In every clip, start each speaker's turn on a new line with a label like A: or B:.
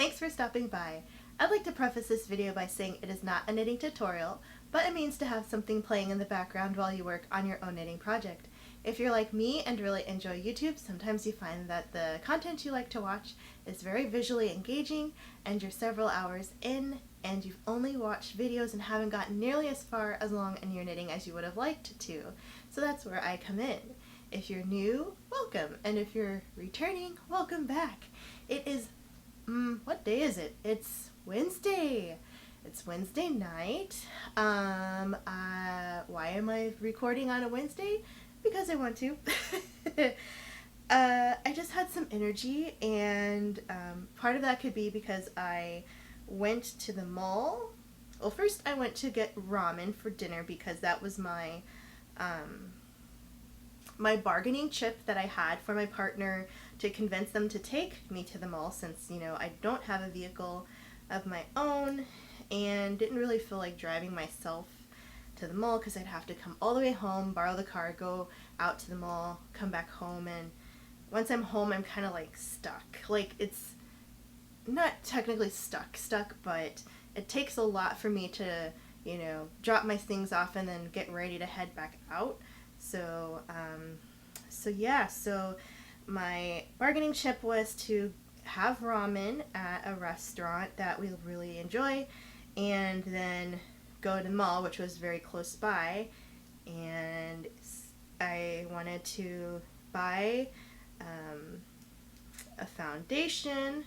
A: Thanks for stopping by. I'd like to preface this video by saying it is not a knitting tutorial, but it means to have something playing in the background while you work on your own knitting project. If you're like me and really enjoy YouTube, sometimes you find that the content you like to watch is very visually engaging and you're several hours in and you've only watched videos and haven't gotten nearly as far along in your knitting as you would have liked to. So that's where I come in. If you're new, welcome, and if you're returning, welcome back. It is, what day is it? It's Wednesday. It's Wednesday night. Why am I recording on a Wednesday? Because I want to. I just had some energy, and part of that could be because I went to the mall. Well, first I went to get ramen for dinner because that was my my bargaining chip that I had for my partner to convince them to take me to the mall, since, you know, I don't have a vehicle of my own and didn't really feel like driving myself to the mall because I'd have to come all the way home, borrow the car, go out to the mall, come back home, and once I'm home I'm kind of like stuck. Like, it's not technically stuck, but it takes a lot for me to, you know, drop my things off and then get ready to head back out. So my bargaining chip was to have ramen at a restaurant that we really enjoy and then go to the mall, which was very close by, and I wanted to buy a foundation,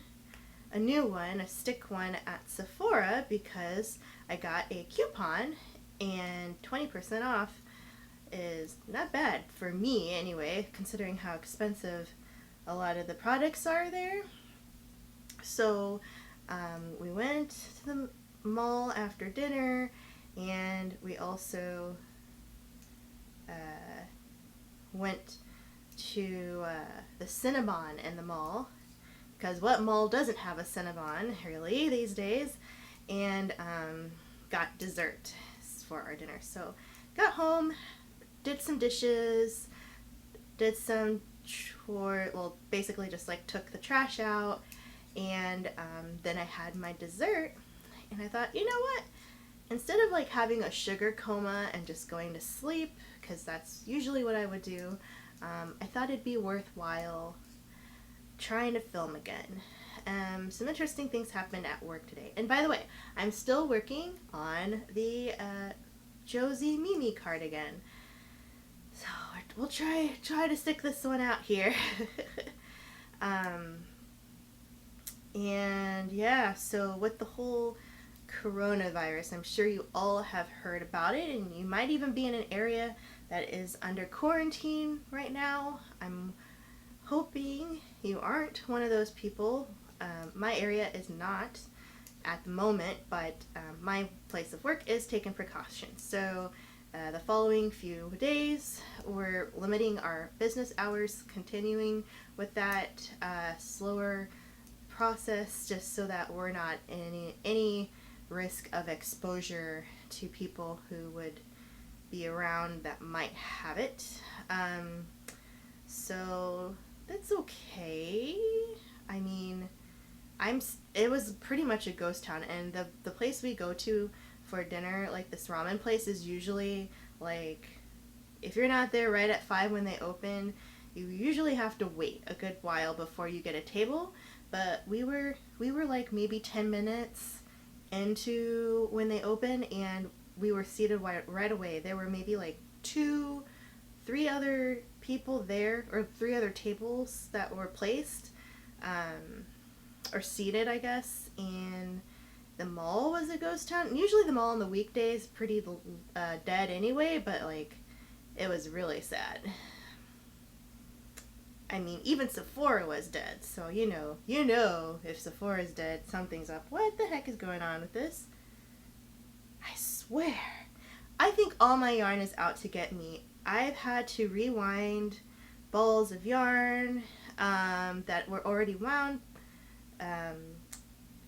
A: a new one, a stick one at Sephora because I got a coupon, and 20% off is not bad for me anyway, considering how expensive a lot of the products are there. So we went to the mall after dinner, and we also went to the Cinnabon in the mall, because what mall doesn't have a Cinnabon really these days, and got dessert for our dinner. So got home, did some dishes, did some chore, well, basically just like took the trash out, and then I had my dessert, and I thought, you know what, instead of like having a sugar coma and just going to sleep, because that's usually what I would do, I thought it'd be worthwhile trying to film again. Some interesting things happened at work today, and by the way, I'm still working on the Jolie Mimi Cardigan. So we'll try to stick this one out here. And yeah, so with the whole coronavirus, I'm sure you all have heard about it, and you might even be in an area that is under quarantine right now. I'm hoping you aren't one of those people. My area is not at the moment, but my place of work is taking precautions. So the following few days, we're limiting our business hours, continuing with that slower process, just so that we're not in any risk of exposure to people who would be around that might have it. So that's okay. I mean, it was pretty much a ghost town, and the place we go to for dinner, like this ramen place, is usually like, if you're not there right at 5 when they open, you usually have to wait a good while before you get a table. But we were like maybe 10 minutes into when they open, and we were seated right away. There were maybe like 3 other people there, or 3 other tables that were placed or seated, I guess, and the mall was a ghost town. And usually the mall on the weekdays pretty dead anyway, but like, it was really sad. I mean, even Sephora was dead, so you know if Sephora's dead, something's up. What the heck is going on with this? I swear, I think all my yarn is out to get me. I've had to rewind balls of yarn that were already wound.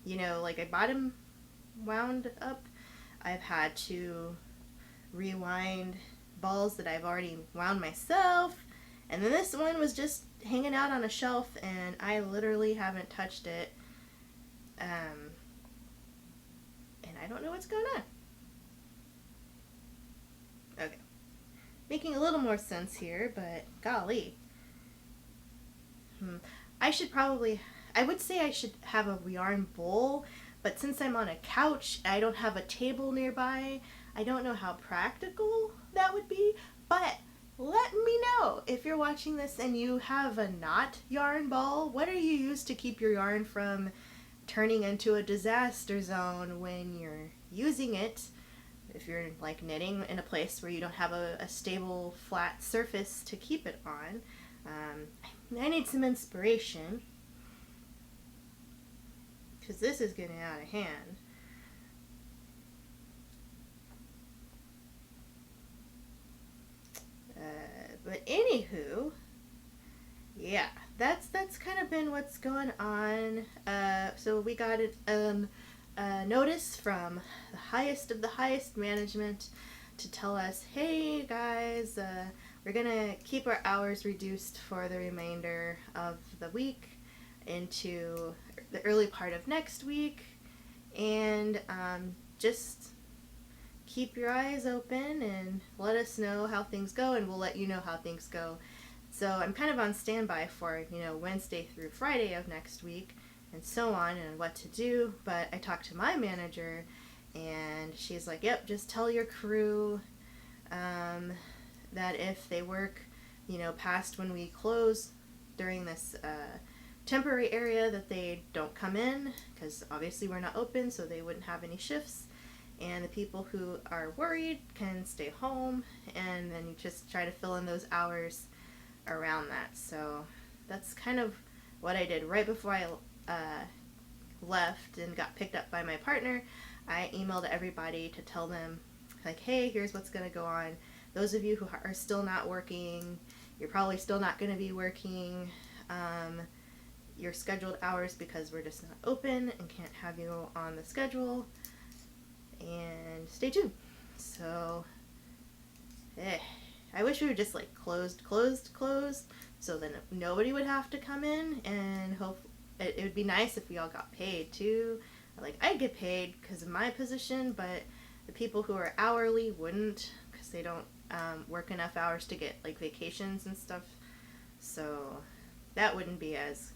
A: You know, like I bought them wound up. I've had to rewind balls that I've already wound myself. And then this one was just hanging out on a shelf, and I literally haven't touched it don't know what's going on. Okay. Making a little more sense here, but golly. I would say I should have a yarn bowl, but since I'm on a couch, I don't have a table nearby. I don't know how practical that would be, but let me know if you're watching this and you have a not yarn ball. What do you use to keep your yarn from turning into a disaster zone when you're using it? If you're like knitting in a place where you don't have a stable flat surface to keep it on. I need some inspiration because this is getting out of hand. But anywho, yeah, that's kind of been what's going on. So we got a notice from the highest of the highest management to tell us, hey guys, we're gonna keep our hours reduced for the remainder of the week into the early part of next week, and just keep your eyes open and let us know how things go, and we'll let you know how things go. So I'm kind of on standby for, Wednesday through Friday of next week and so on, and what to do. But I talked to my manager and she's like, yep, just tell your crew that if they work, past when we close during this temporary area, that they don't come in, because obviously we're not open, so they wouldn't have any shifts. And the people who are worried can stay home, and then you just try to fill in those hours around that. So that's kind of what I did right before I left and got picked up by my partner. I emailed everybody to tell them, like, hey, here's what's going to go on. Those of you who are still not working, you're probably still not going to be working your scheduled hours because we're just not open and can't have you on the schedule. And stay tuned. So, I wish we were just like closed, so then nobody would have to come in, and hope it would be nice if we all got paid too. Like, I'd get paid because of my position, but the people who are hourly wouldn't, because they don't work enough hours to get like vacations and stuff. So that wouldn't be as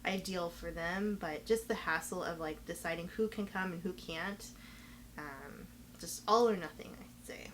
A: ideal for them, but just the hassle of like deciding who can come and who can't. Just all or nothing, I'd say.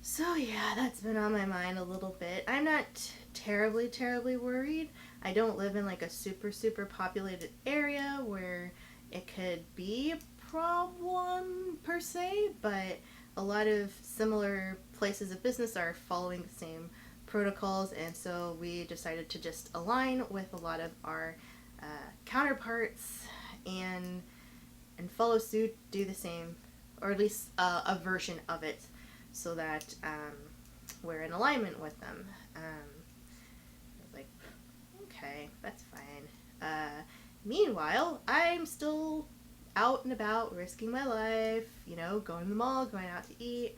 A: So yeah, that's been on my mind a little bit. I'm not terribly worried. I don't live in like a super populated area where it could be a problem per se, but a lot of similar places of business are following the same protocols, and so we decided to just align with a lot of our counterparts and follow suit, do the same, or at least a version of it, so that we're in alignment with them. I was like, okay, that's fine. Meanwhile, I'm still out and about, risking my life, going to the mall, going out to eat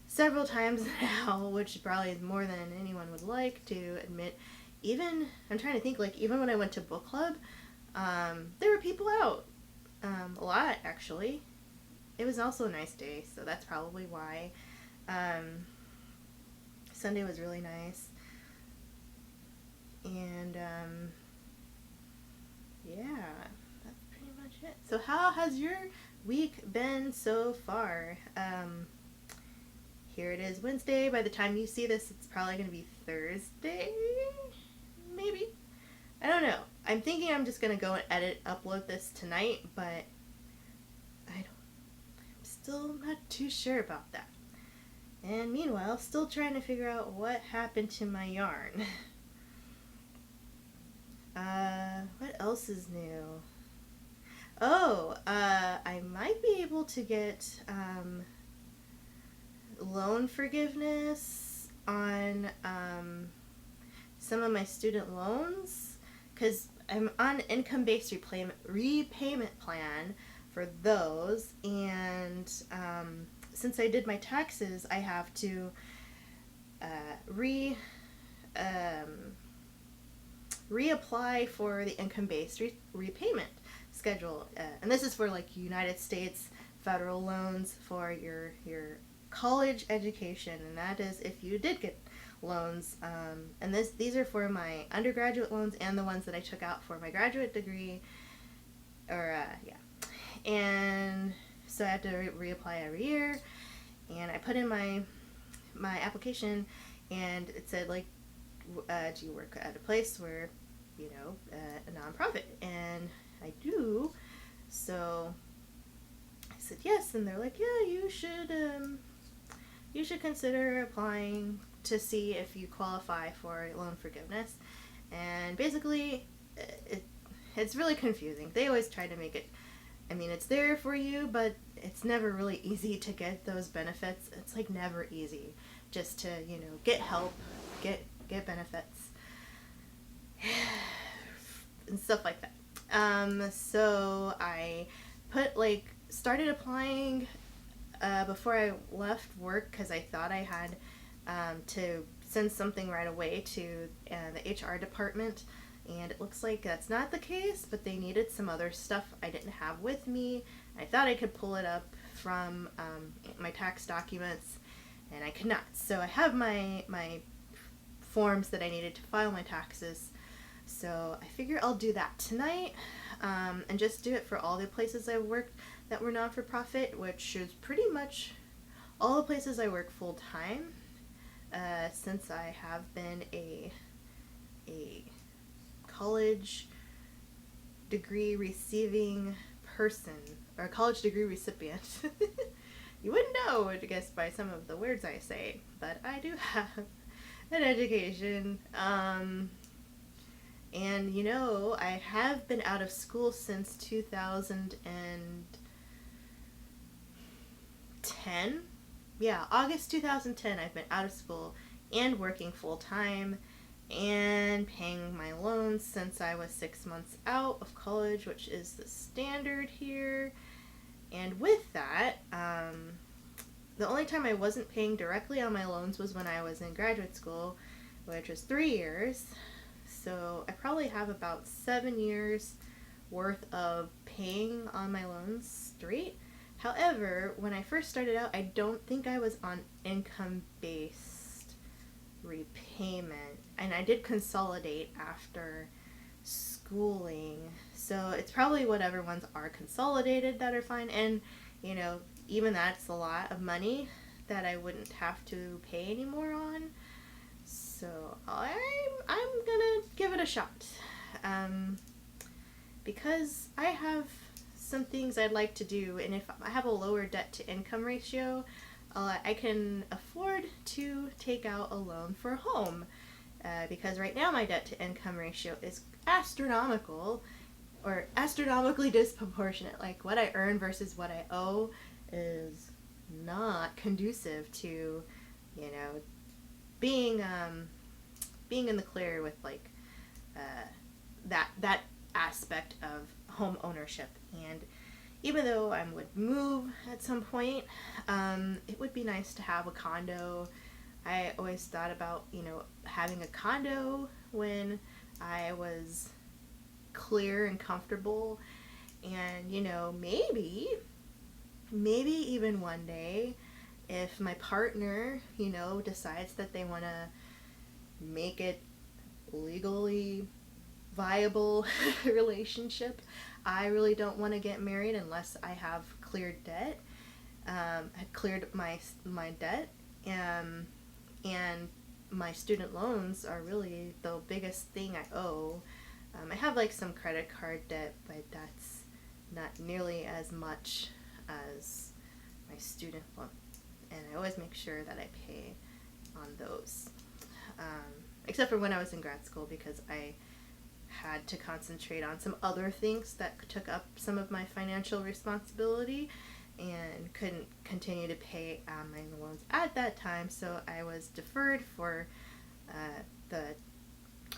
A: several times now, which probably is more than anyone would like to admit. Even, I'm trying to think, like, even when I went to book club, there were people out. A lot, actually. It was also a nice day, so that's probably why. Sunday was really nice. And, yeah, that's pretty much it. So how has your week been so far? Here it is, Wednesday. By the time you see this, it's probably going to be Thursday? Maybe? I don't know. I'm thinking I'm just going to go and upload this tonight, but I'm still not too sure about that. And meanwhile, still trying to figure out what happened to my yarn. What else is new? Oh, I might be able to get loan forgiveness on some of my student loans, because I'm on income-based repayment plan for those, and since I did my taxes, I have reapply for the income-based repayment schedule. And this is for like United States federal loans for your college education, and that is if you did get loans. And these are for my undergraduate loans and the ones that I took out for my graduate degree. And so I have to reapply every year, and I put in my application, and it said like, do you work at a place where, a nonprofit? And I do. So I said yes, and they're like, yeah, you should consider applying to see if you qualify for loan forgiveness. And basically, it's really confusing. They always try to make it, it's there for you, but it's never really easy to get those benefits. It's like never easy just to, get help, get benefits, and stuff like that. So I started applying before I left work, because I thought I had to send something right away to the HR department, and it looks like that's not the case, but they needed some other stuff I didn't have with me. I thought I could pull it up from my tax documents, and I could not. So I have my forms that I needed to file my taxes, so I figure I'll do that tonight, and just do it for all the places I worked that were non-for-profit, which is pretty much all the places I work full-time, since I have been a college degree receiving person, or a college degree recipient. You wouldn't know, I guess, by some of the words I say, but I do have an education. And I have been out of school since 2010. Yeah, August 2010 I've been out of school and working full-time and paying my loans since I was 6 months out of college, which is the standard here. And with that, the only time I wasn't paying directly on my loans was when I was in graduate school, which was 3 years. So I probably have about 7 years worth of paying on my loans straight. However, when I first started out, I don't think I was on income-based repayment, and I did consolidate after schooling, so it's probably whatever ones are consolidated that are fine. And even that's a lot of money that I wouldn't have to pay anymore on, so I'm gonna give it a shot, because I have some things I'd like to do, and if I have a lower debt to income ratio, I can afford to take out a loan for a home, because right now my debt to income ratio is astronomical, or astronomically disproportionate. Like, what I earn versus what I owe is not conducive to, being in the clear with that aspect of home ownership. And even though I would move at some point, it would be nice to have a condo. I always thought about, having a condo when I was clear and comfortable, and, maybe even one day, if my partner, decides that they want to make it legally viable relationship. I really don't want to get married unless I have cleared debt. I cleared my debt, and my student loans are really the biggest thing I owe. I have some credit card debt, but that's not nearly as much as my student loan, and I always make sure that I pay on those, except for when I was in grad school, because I had to concentrate on some other things that took up some of my financial responsibility and couldn't continue to pay my loans at that time, so I was deferred for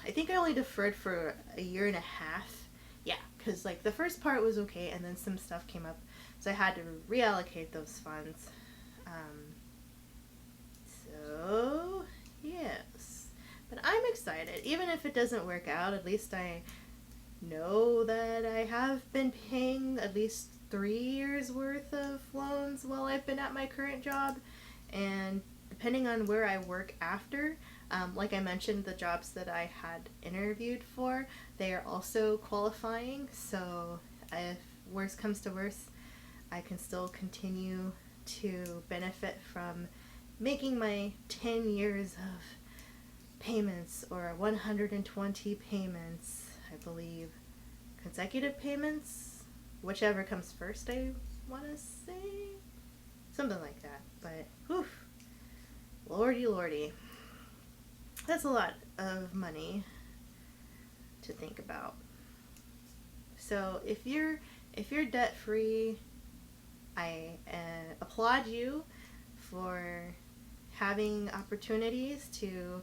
A: I think I only deferred for a year and a half. Yeah, because the first part was okay, and then some stuff came up, so I had to reallocate those funds. So yes, but I'm excited. Even if it doesn't work out, at least I know that I have been paying at least 3 years worth of loans while I've been at my current job. And depending on where I work after, like I mentioned, the jobs that I had interviewed for, they are also qualifying. So if worst comes to worst, I can still continue to benefit from making my 10 years of payments, or 120 payments, I believe, consecutive payments, whichever comes first, I want to say, something like that. But whew, lordy, that's a lot of money to think about. So if you're debt free, I applaud you for having opportunities to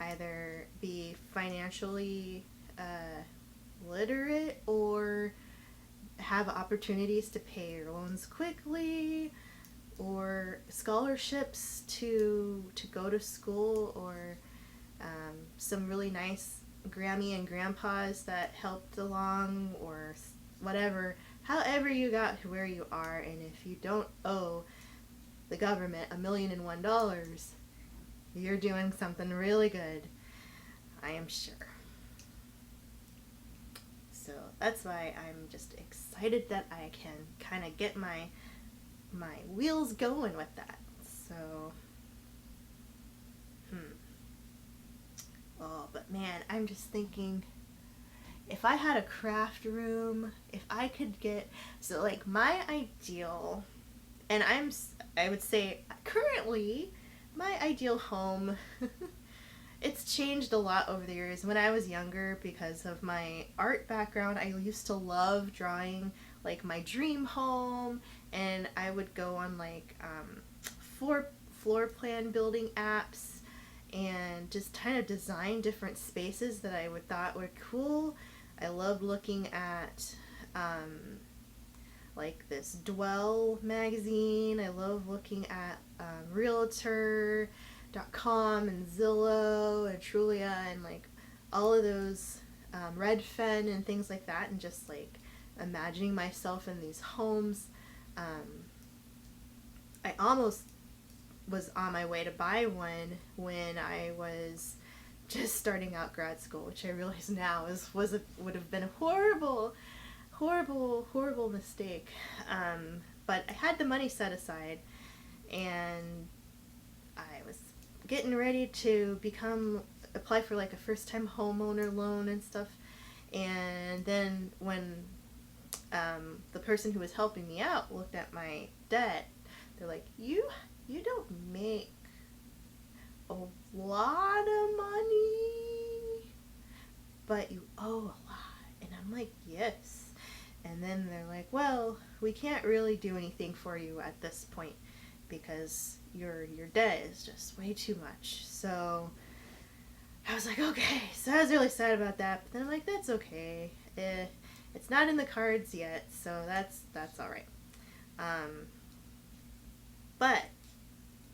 A: either be financially literate or have opportunities to pay your loans quickly, or scholarships to go to school, or some really nice Grammy and grandpas that helped along, or whatever. However you got to where you are, and if you don't owe the government $1,000,001, you're doing something really good, I am sure. So that's why I'm just excited that I can kind of get my wheels going with that. So, oh, but man, I'm just thinking, if I had a craft room, if I could get, so like my ideal, and I would say currently, my ideal home, it's changed a lot over the years. When I was younger, because of my art background, I used to love drawing like my dream home, and I would go on like floor plan building apps and just kind of design different spaces that I would thought were cool. I loved looking at like this Dwell magazine. I love looking at Realtor.com and Zillow and Trulia and like all of those, Redfin and things like that, and just like imagining myself in these homes. I almost was on my way to buy one when I was just starting out grad school, which I realize now would have been a horrible mistake. But I had the money set aside, and I was getting ready to apply for like a first time homeowner loan and stuff. And then when the person who was helping me out looked at my debt, they're like, you don't make a lot of money, but you owe a lot. And I'm like, yes. And then they're like, well, we can't really do anything for you at this point because your debt is just way too much. So I was like, okay. So I was really sad about that, but then I'm like, that's okay. It's not in the cards yet, so that's all right. But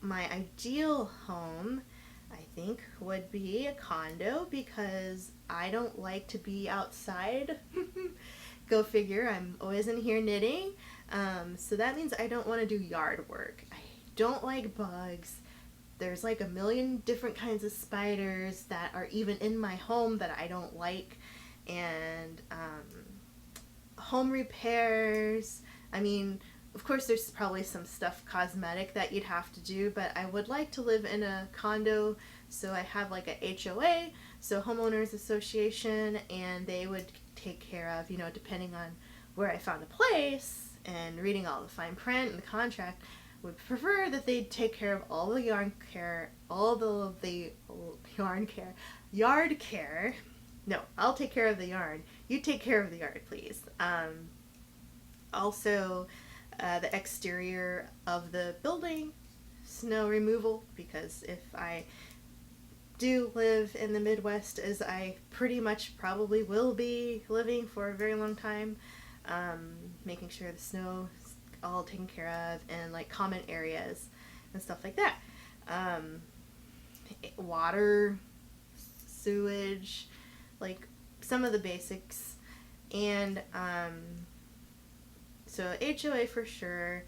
A: my ideal home, I think, would be a condo, because I don't like to be outside. Go figure, I'm always in here knitting. So that means I don't want to do yard work. I don't like bugs. There's like a million different kinds of spiders that are even in my home that I don't like. And home repairs. I mean, of course there's probably some stuff cosmetic that you'd have to do, but I would like to live in a condo, so I have like a HOA, so homeowners association, and they would take care of, depending on where I found a place and reading all the fine print and the contract, would prefer that they'd take care of all the yard care. No, I'll take care of the yard. You take care of the yard, please. Also, the exterior of the building, snow removal, because if I do live in the Midwest, as I pretty much probably will be living for a very long time, making sure the snow is all taken care of, and like common areas and stuff like that. Water sewage, like some of the basics. And so HOA for sure.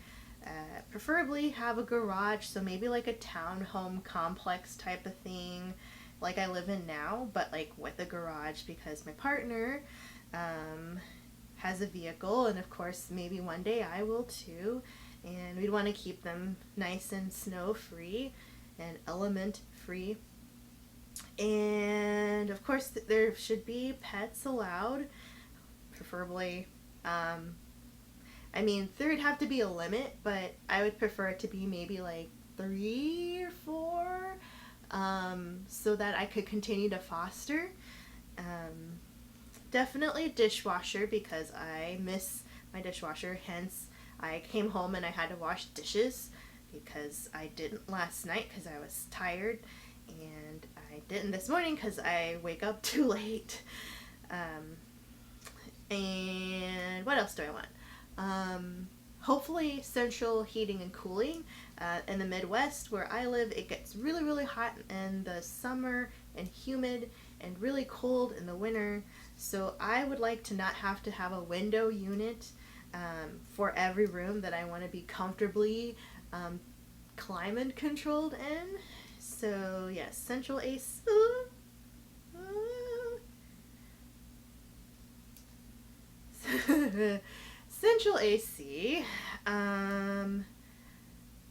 A: Preferably have a garage, so maybe like a townhome complex type of thing, like I live in now, but like with a garage, because my partner has a vehicle, and of course maybe one day I will too, and we'd want to keep them nice and snow free and element free. And of course there should be pets allowed, preferably. I mean, there'd have to be a limit, but I would prefer it to be maybe like 3 or 4, so that I could continue to foster. Definitely a dishwasher, because I miss my dishwasher. Hence, I came home and I had to wash dishes because I didn't last night because I was tired, and I didn't this morning because I wake up too late. And what else do I want? Hopefully central heating and cooling. In the Midwest where I live, it gets really, really hot in the summer and humid and really cold in the winter. So I would like to not have to have a window unit for every room that I want to be comfortably climate controlled in. So yes, central AC. Central AC.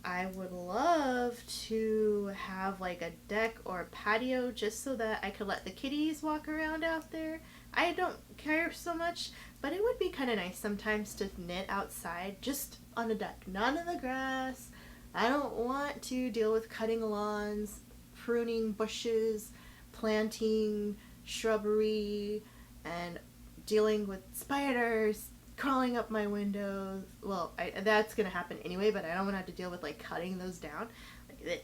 A: I would love to have like a deck or a patio just so that I could let the kitties walk around out there. I don't care so much, but it would be kind of nice sometimes to knit outside, just on a deck, not in the grass. I don't want to deal with cutting lawns, pruning bushes, planting shrubbery, and dealing with spiders crawling up my windows. Well, that's gonna happen anyway, but I don't want to have to deal with like cutting those down. Like,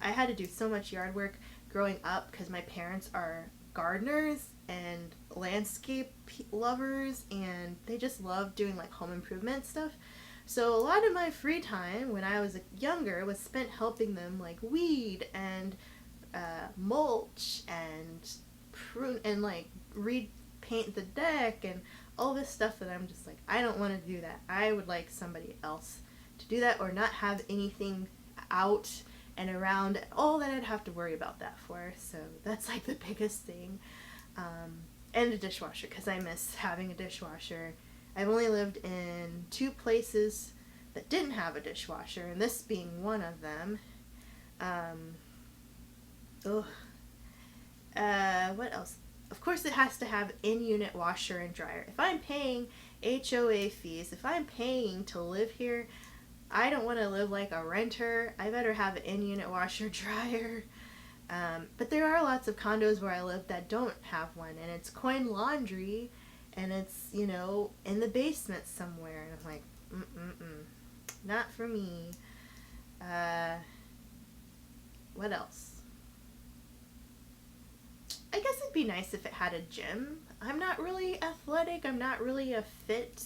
A: I had to do so much yard work growing up because my parents are gardeners and landscape lovers, and they just love doing like home improvement stuff. So a lot of my free time when I was younger was spent helping them like weed and mulch and prune and like repaint the deck and all this stuff that I'm just like, I don't want to do that. I would like somebody else to do that, or not have anything out and around at all that I'd have to worry about that for. So that's like the biggest thing. And a dishwasher, because I miss having a dishwasher. I've only lived in 2 places that didn't have a dishwasher, and this being one of them. What else? Of course, it has to have in-unit washer and dryer. If I'm paying HOA fees, if I'm paying to live here, I don't want to live like a renter. I better have an in-unit washer dryer. But there are lots of condos where I live that don't have one, and it's coin laundry, and it's, you know, in the basement somewhere, and I'm like, not for me. What else? I guess it'd be nice if it had a gym. I'm not really athletic. I'm not really a fit,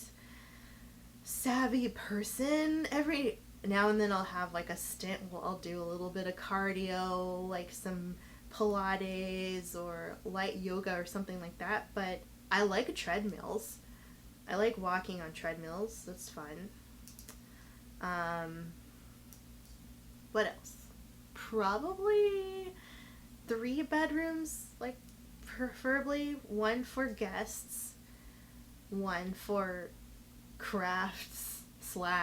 A: savvy person. Every now and then I'll have like a stint where I'll do a little bit of cardio, like some Pilates or light yoga or something like that. But I like treadmills. I like walking on treadmills. That's fun. What else? Probably 3 bedrooms, like preferably 1 for guests, 1 for crafts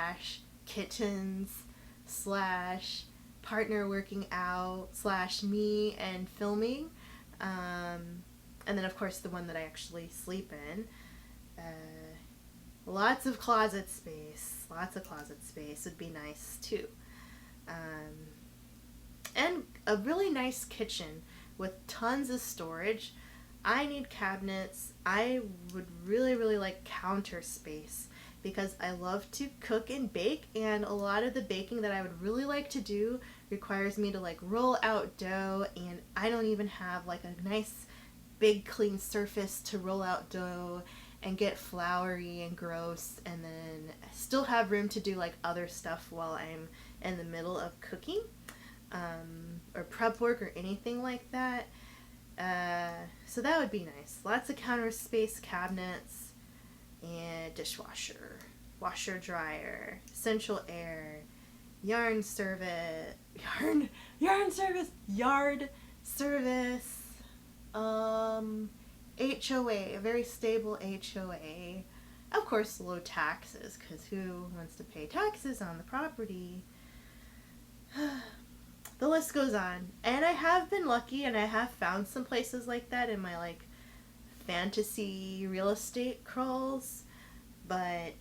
A: / kitchens / partner working out / me and filming, and then of course the one that I actually sleep in. Lots of closet space would be nice too. And a really nice kitchen with tons of storage. I need cabinets. I would really, really like counter space because I love to cook and bake, and a lot of the baking that I would really like to do requires me to like roll out dough, and I don't even have like a nice big clean surface to roll out dough and get floury and gross, and then still have room to do like other stuff while I'm in the middle of cooking. Or prep work or anything like that. So that would be nice. Lots of counter space cabinets and dishwasher, washer dryer, central air, yarn service, yard service, HOA, a very stable HOA. Of course, low taxes, because who wants to pay taxes on the property? The list goes on. And I have been lucky, and I have found some places like that in my, like, fantasy real estate crawls. But,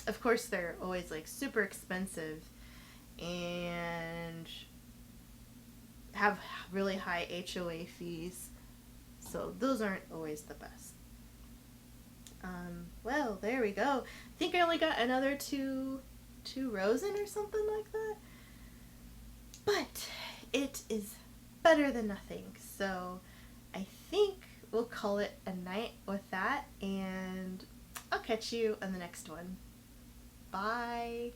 A: of course, they're always, like, super expensive and have really high HOA fees. So those aren't always the best. Well, there we go. I think I only got another two rows in or something like that. But it is better than nothing. So I think we'll call it a night with that, and I'll catch you on the next one. Bye.